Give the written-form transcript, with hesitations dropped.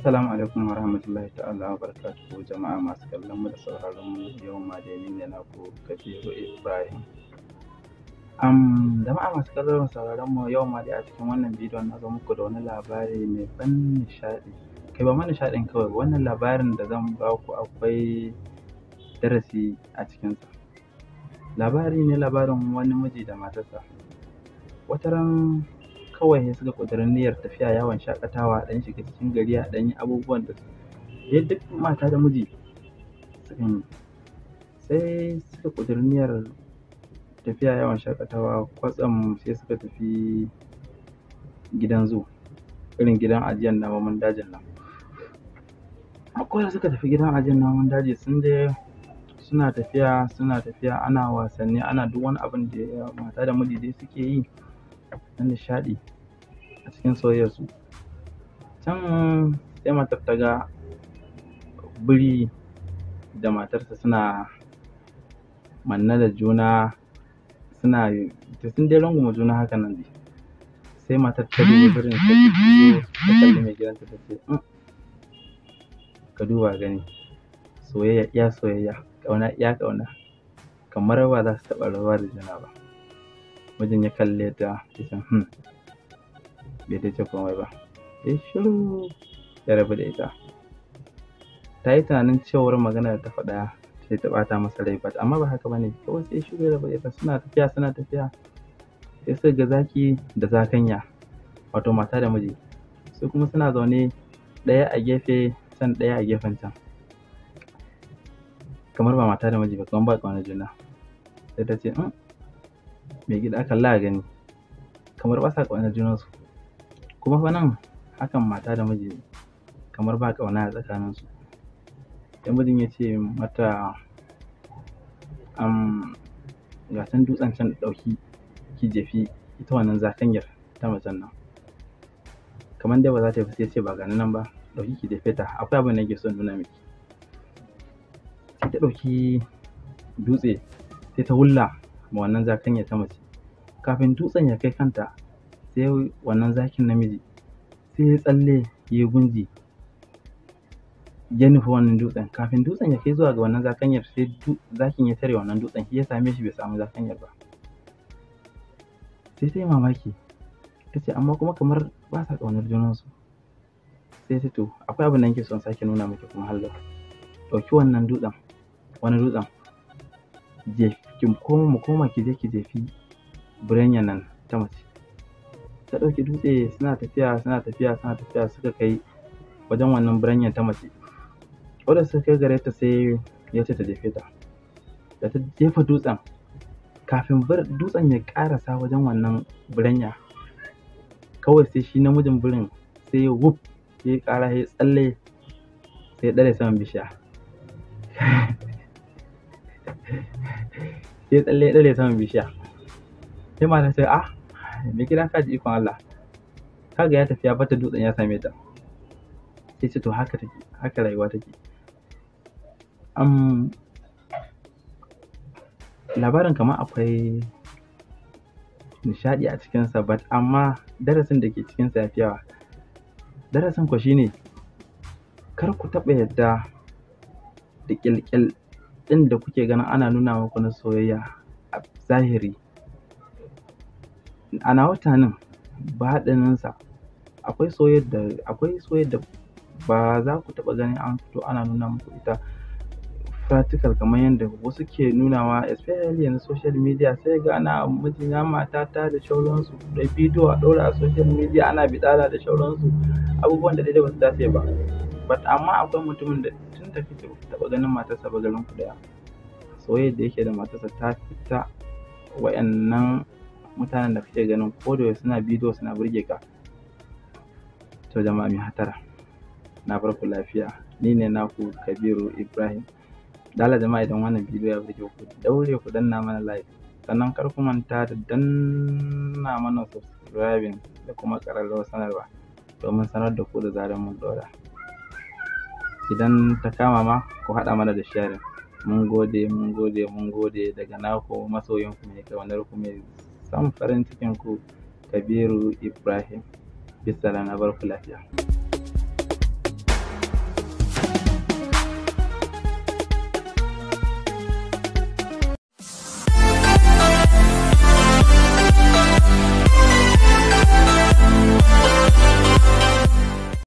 Assalamu alaikum warahmatullahi ta'ala wabarakatuhu jama'a masu kallon mu da sauraron mu yau ma dai ni ne naku Kabiru Ibrahim. Jama'a masu kallon mu sauraron mu yau ma dai a cikin wannan bidiyon na zo muku da wani labari mai ban nishaɗi. Kai ba ma nishaɗin kawai ba, wannan labarin da zan ba ku akwai darasi a cikinsa. Labari ne labarin wani miji da matarsa. Wataran kawai sai suka ƙudiri niyyar tafiya yawon shaƙatawa a ɗan shiga cikin gari a ɗan yi abubuwan da duk mata da miji sukan yi. Sai suka ƙudiri niyyar tafiya yawon shaƙatawa, kwatsam sai suka tafi gidan zoo, irin gidan ajiyar namomin dajin nan. Ko da suka tafi gidan ajiyar namomin daji sun je suna tafiya ana wasanni, ana duk wani abin da mata da miji dai suke yi na nishaɗi a cikin soyayyarsu. Can sai matar ta ga biri da matarsa suna manne da juna, sun dai runguma juna haka nan dai. Sai matar ta dubi birin ta kalli mai gidanta ta ce, ka duba gani, soyayya iya soyayya, ƙauna iya ƙauna, kamar ba za su taɓa rabuwa da juna ba. Mijin ya kalle ta ya ce bai ta ce komai ba, ya shiru ya rabu da ita. Ta yi tunanin cewar magana da ta faɗa sai ta ɓata masa rai, amma ba haka ba ne, kawai sai shiru ya rabu da ita. Suna tafiya sai suka ga zaki da zakanya, wato mata da miji, su kuma suna zaune ɗaya a gefe can ɗaya a gefen can, kamar ba mata da miji ba, kamar ba ƙaunar juna. Sai ta ce mai gida kalla gani, kamar ba sa ƙaunar junansu, kuma fa nan hakan mata da miji kamar ba ƙauna a tsakaninsu. Sai mijin ya ce mata ga can dutsen can ɗauki ki jefi ita wannan zakanyar ta macen nan. Kamar dai ba za ta yi ba sai ce ba gani nan ba, ɗauki ki jefe ta, akwai abin da nake son nuna miki. Sai ta ɗauki dutse sai ta wulla ma wannan zakanyar ta mace. Kafin dutsen ya kai kanta sai wannan zakin namiji sai ya tsalle ya yi gunji ya nufi wannan dutsen. Kafin dutsen ya kai zuwa ga wannan zakanyar sai zakin ya tare wannan dutsen, shi ya same shi bai samu zakanyar ba. Sai ta yi mamaki ta ce amma kuma kamar ba sa ƙaunar junansu. Sai ta to akwai abin da nake son sake nuna miki kuma hallau, ɗauki wannan dutsen, wani dutsen mu koma ki je ki jefi biranyar nan ta mace. Ta ɗauki dutse suna tafiya suka kai wajen wannan biranyar ta mace. Wadda suka kai gare ta sai ya ce ta jefe ta. Da ta jefa dutsen, kafin dutsen ya ƙarasa wajen wannan biranya, kawai sai shi namijin birin sai ya wuf ya ƙara ya tsalle sai ya ɗare saman bishiya. Sai tsalle ya ɗare saman bishiya. Sai matar sai mai gida ka ji ikon Allah, kaga ya tafi ya bata dutsen ya same ta. Sai ce to haka take, haka rayuwa take. Labarin kamar akwai nishaɗi a cikinsa, amma darasin da ke cikinsa ya fi yawa. Darasin ku shine kar ku taɓa yadda da ƙyalƙyal ɗin da kuke ganin ana nuna muku na soyayya a zahiri. A nawa tunanin baɗininsa akwai soyayyar da ba za ku taɓa ganin an fito ana nuna muku ita practical kamar yadda wasu ke nunawa, especially yanzu social media. Sai ga ana mijina matata da sauransu da bidiyo a ɗaura a social media ana biɗala da sauransu, abubuwan da dai ba su dace ba. Amma akwai mutumin da tun da kake ba ku taɓa ganin matarsa ba garin ku ɗaya, soyayyar da yake da matarsa ta fita wa'annan mutanen da kake ganin ko da suna bidiyo suna burge ka. To jama'a mai hatara, na bar ku lafiya, ni ne naku Kabiru Ibrahim. Dala jama'a idan wannan bidiyo ya burge ku daure ku danna mana like, sannan kar ku manta da danna mana subscribing da kuma ƙararrawar sanarwa domin sanar da ku da zarar mun ɗora. Idan ta kama ma ku haɗa mana da sharing. Mun gode daga naku masoyinku mai ƙaunar ku mai son farin cikin ku Kabiru Ibrahim. Bisalam, na bar ku lafiya.